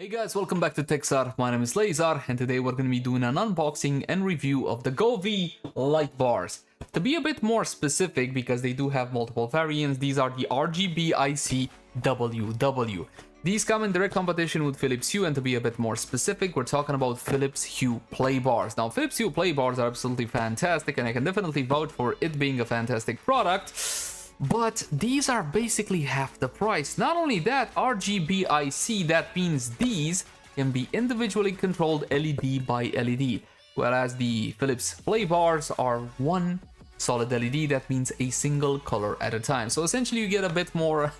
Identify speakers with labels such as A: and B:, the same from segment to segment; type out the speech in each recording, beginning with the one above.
A: Hey guys, welcome back to TechZar. My name is Lazar, and today we're going to be doing an unboxing and review of the Govee light bars. To be a bit more specific, because they do have multiple variants, these are the RGBICWW. These come in direct competition with Philips Hue, and to be a bit more specific, we're talking about Philips Hue Play Bars. Now, Philips Hue Play Bars are absolutely fantastic, and I can definitely vouch for it being a fantastic product. But these are basically half the price. Not only that, RGBIC, that means these can be individually controlled LED by LED, whereas the Philips Play Bars are one solid LED, that means a single color at a time. So essentially you get a bit more,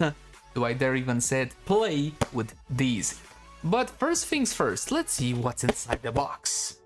A: do I dare even say it, play with these. But first things first, let's see what's inside the box.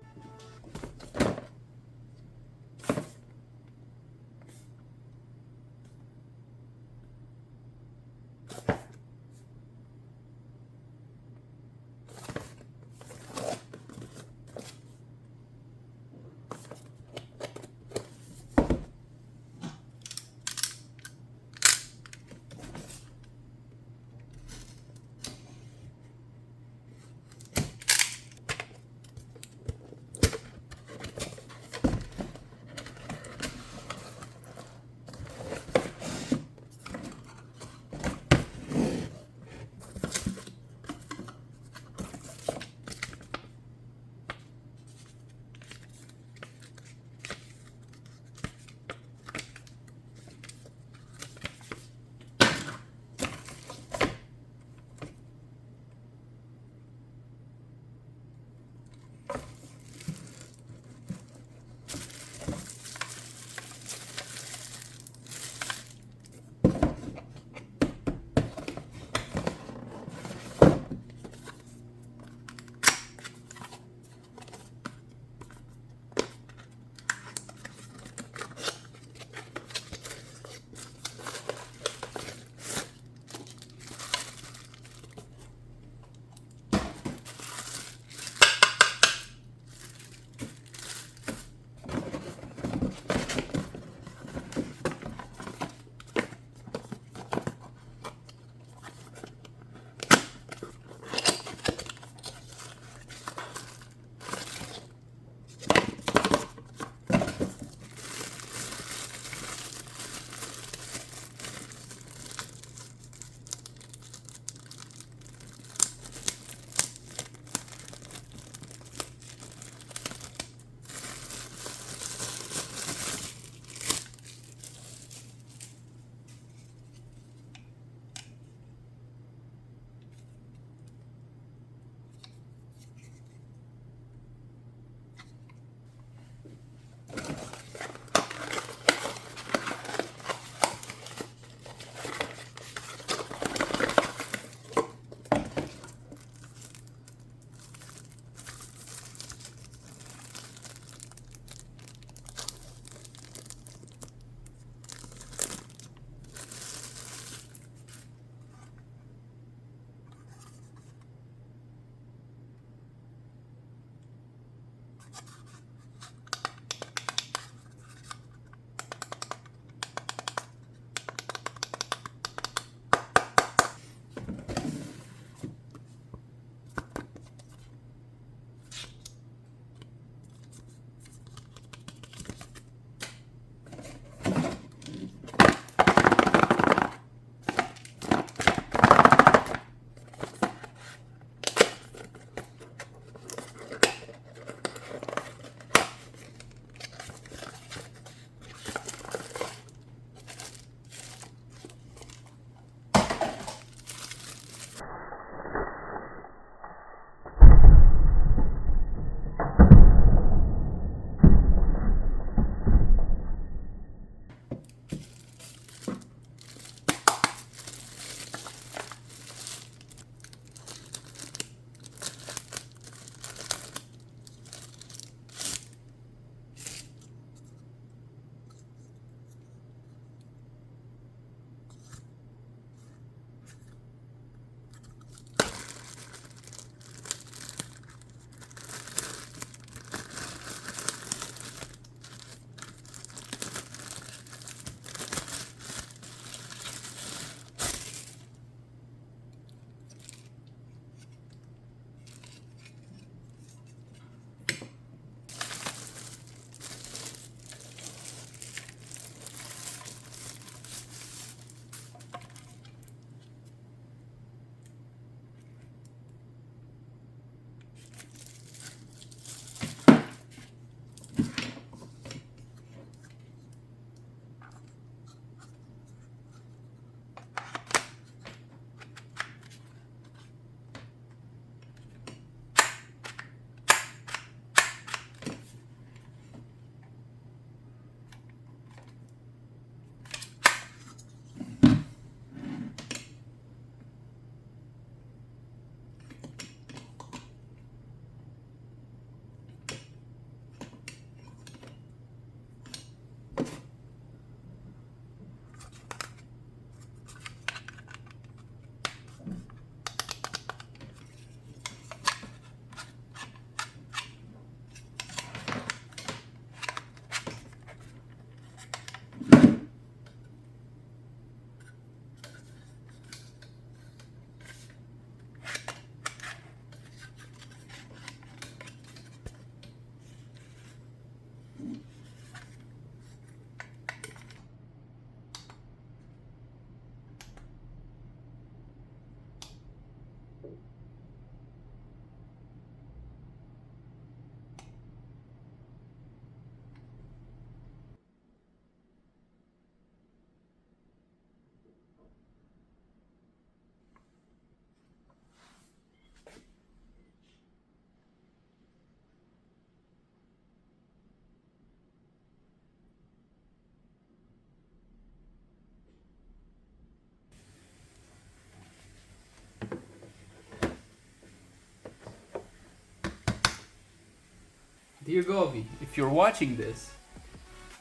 A: Dear Govee, if you're watching this,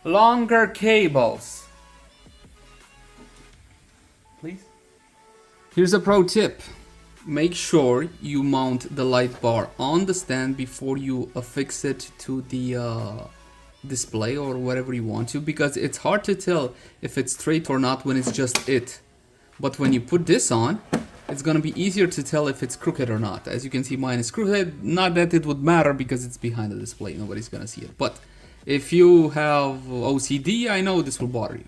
A: longer cables. Please? Here's a pro tip. Make sure you mount the light bar on the stand before you affix it to the display or whatever you want to, because it's hard to tell if it's straight or not when it's just it. But when you put this on, it's gonna be easier to tell if it's crooked or not. As you can see, mine is crooked. Not that it would matter because it's behind the display, nobody's gonna see it. But if you have OCD, I know this will bother you.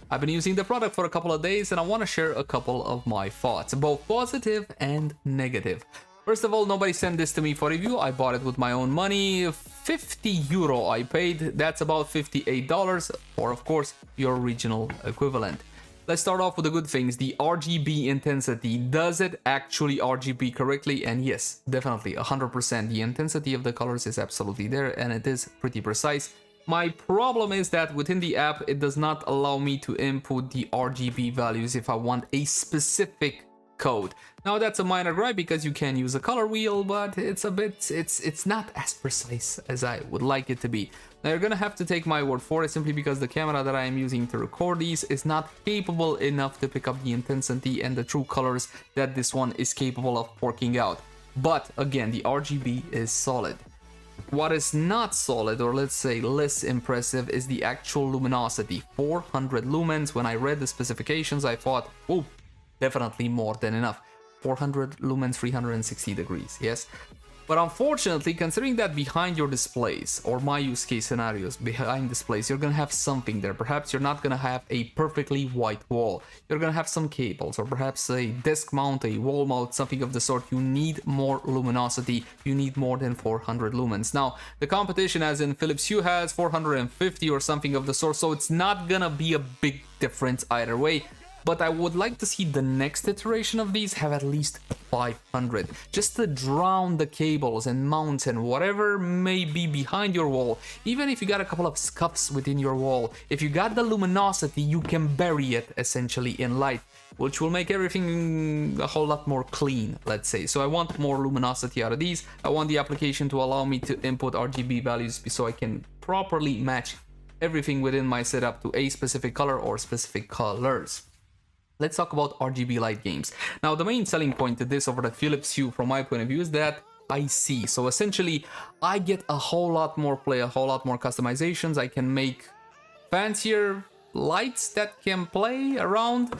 A: I've been using the product for a couple of days and I want to share a couple of my thoughts, both positive and negative. First of all, nobody sent this to me for review. I bought it with my own money. 50 euro I paid. That's about $58, or of course your regional equivalent. Let's start off with the good things. The RGB intensity. Does it actually RGB correctly? And yes, definitely 100%. The intensity of the colors is absolutely there and it is pretty precise. My problem is that within the app, it does not allow me to input the RGB values if I want a specific code. Now that's a minor gripe because you can use a color wheel, but it's not as precise as I would like it to be. Now you're gonna have to take my word for it simply because the camera that I am using to record these is not capable enough to pick up the intensity and the true colors that this one is capable of porking out. But again, the RGB is solid. What is not solid, or let's say less impressive, is the actual luminosity. 400 lumens. When I read the specifications, I thought, oh, definitely more than enough. 400 lumens, 360 degrees, yes? But unfortunately, considering that behind your displays, or my use case scenarios, behind displays, you're gonna have something there. Perhaps you're not gonna have a perfectly white wall. You're gonna have some cables, or perhaps a desk mount, a wall mount, something of the sort. You need more luminosity. You need more than 400 lumens. Now, the competition, as in Philips Hue, has 450 or something of the sort, so it's not gonna be a big difference either way. But I would like to see the next iteration of these have at least 500, just to drown the cables and mounts and whatever may be behind your wall. Even if you got a couple of scuffs within your wall, if you got the luminosity, you can bury it essentially in light, which will make everything a whole lot more clean, let's say. So I want more luminosity out of these. I want the application to allow me to input RGB values so I can properly match everything within my setup to a specific color or specific colors. Let's talk about RGB light games. Now, the main selling point to this over the Philips Hue, from my point of view, is that I see. So essentially, I get a whole lot more play, a whole lot more customizations. I can make fancier lights that can play around.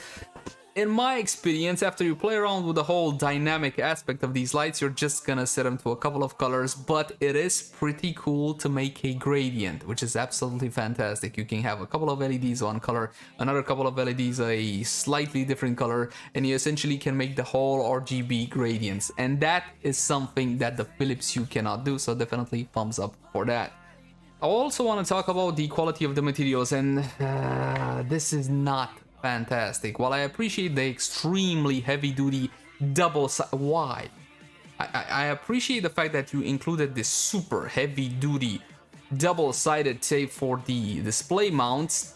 A: In my experience, after you play around with the whole dynamic aspect of these lights, you're just gonna set them to a couple of colors, but it is pretty cool to make a gradient, which is absolutely fantastic. You can have a couple of LEDs one color, another couple of LEDs a slightly different color, and you essentially can make the whole RGB gradients. And that is something that the Philips Hue cannot do, so definitely thumbs up for that. I also want to talk about the quality of the materials, and this is not fantastic. While I appreciate the extremely heavy-duty double side, why? I appreciate the fact that you included this super heavy-duty double-sided tape for the display mounts.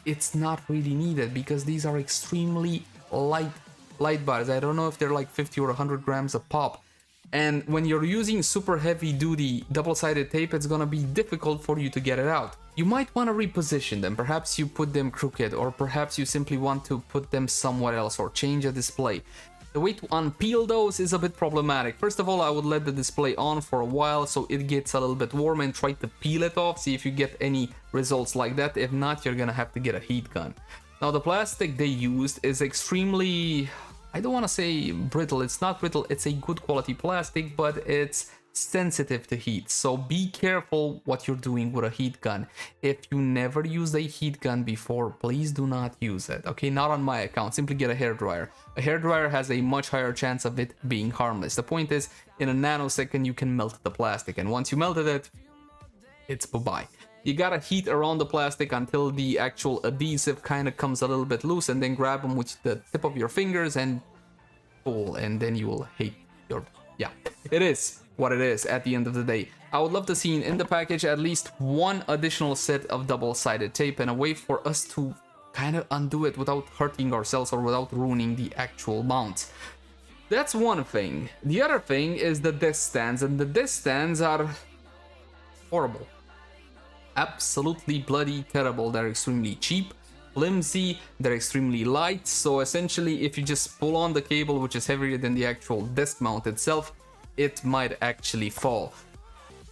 A: It's not really needed because these are extremely light bars. I don't know if they're like 50 or 100 grams a pop. And when you're using super heavy duty double-sided tape, it's gonna be difficult for you to get it out. You might want to reposition them, perhaps you put them crooked, or perhaps you simply want to put them somewhere else or change a display. The way to unpeel those is a bit problematic. First of all, I would let the display on for a while so it gets a little bit warm and try to peel it off, see if you get any results like that. If not, you're gonna have to get a heat gun. Now, the plastic they used is extremely, I don't want to say brittle, it's not brittle, it's a good quality plastic, but it's sensitive to heat, so be careful what you're doing with a heat gun. If you never used a heat gun before, please do not use it, okay? Not on my account, simply get a hairdryer. A hairdryer has a much higher chance of it being harmless. The point is, in a nanosecond you can melt the plastic, and once you melted it, it's bye-bye. you gotta heat around the plastic until the actual adhesive kind of comes a little bit loose, and then grab them with the tip of your fingers and pull, and then you will hate your... Yeah, it is what it is at the end of the day. I would love to see in the package at least one additional set of double-sided tape and a way for us to kind of undo it without hurting ourselves or without ruining the actual mount. That's one thing. The other thing is the desk stands, and the desk stands are horrible. Absolutely bloody terrible. They're extremely cheap, flimsy, they're extremely light, so essentially if you just pull on the cable, which is heavier than the actual desk mount itself, it might actually fall.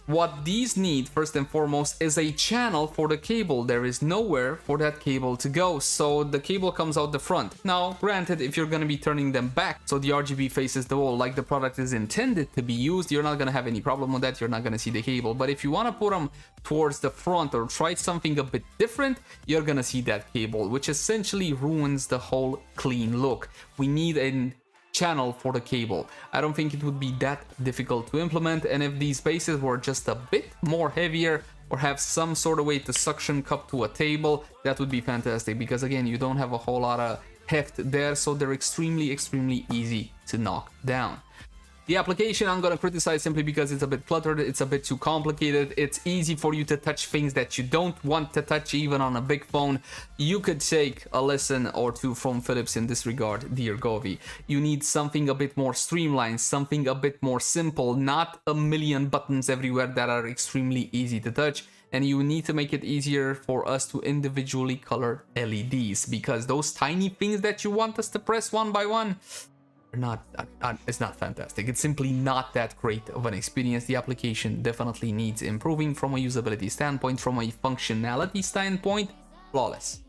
A: What these need first and foremost is a channel for the cable. There is nowhere for that cable to go, so the cable comes out the front. Now granted, if you're going to be turning them back so the RGB faces the wall like the product is intended to be used, you're not going to have any problem with that. You're not going to see the cable. But if you want to put them towards the front or try something a bit different, you're going to see that cable, which essentially ruins the whole clean look. We need a channel for the cable. I don't think it would be that difficult to implement, and if these bases were just a bit more heavier or have some sort of way to suction cup to a table, that would be fantastic, because again, you don't have a whole lot of heft there, so they're extremely easy to knock down. The application I'm gonna criticize simply because it's a bit cluttered, it's a bit too complicated, it's easy for you to touch things that you don't want to touch even on a big phone. You could take a lesson or two from Philips in this regard, dear Govee. You need something a bit more streamlined, something a bit more simple, not a million buttons everywhere that are extremely easy to touch. And you need to make it easier for us to individually color LEDs, because those tiny things that you want us to press one by one, it's not fantastic. It's simply not that great of an experience. The application definitely needs improving from a usability standpoint, from a functionality standpoint. Flawless.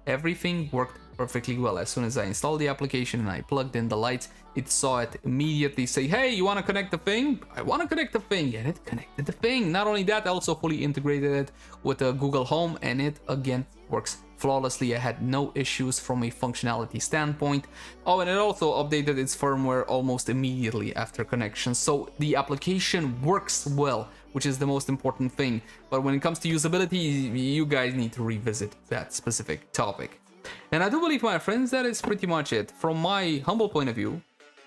A: Everything worked perfectly well. As soon as I installed the application and I plugged in the lights, it saw it immediately say, hey, you want to connect the thing? I want to connect the thing, and it connected the thing. Not only that, I also fully integrated it with Google Home, and it again works flawlessly. I had no issues from a functionality standpoint. Oh, and it also updated its firmware almost immediately after connection, so the application works well, which is the most important thing. But when it comes to usability, you guys need to revisit that specific topic. And I do believe, my friends, that is pretty much it. From my humble point of view,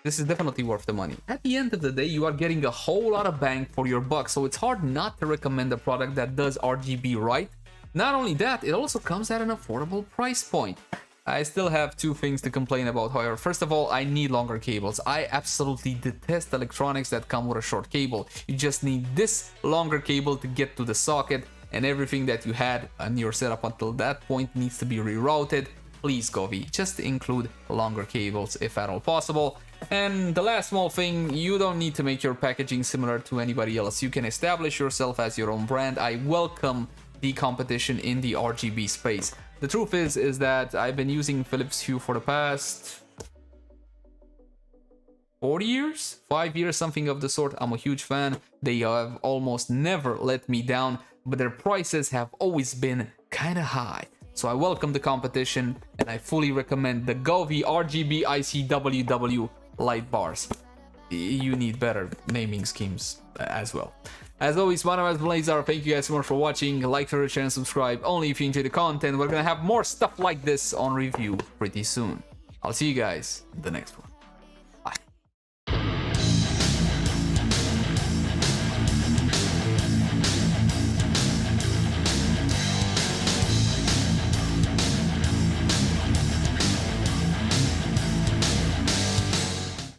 A: this is definitely worth the money. At the end of the day, you are getting a whole lot of bang for your buck, so it's hard not to recommend a product that does RGB right. Not only that, it also comes at an affordable price point. I still have two things to complain about, however. First of all, I need longer cables. I absolutely detest electronics that come with a short cable. You just need this longer cable to get to the socket, and everything that you had on your setup until that point needs to be rerouted. Please, Govee, just include longer cables if at all possible. And the last small thing, you don't need to make your packaging similar to anybody else. You can establish yourself as your own brand. I welcome the competition in the RGB space. The truth is that I've been using Philips Hue for the past 4 years, 5 years, something of the sort. I'm a huge fan. They have almost never let me down, but their prices have always been kind of high. So I welcome the competition, and I fully recommend the Govee RGBICWW light bars. You need better naming schemes as well. As always, my name is TechZar. Thank you guys so much for watching. Like, share, and subscribe only if you enjoy the content. We're gonna have more stuff like this on review pretty soon. I'll see you guys in the next one.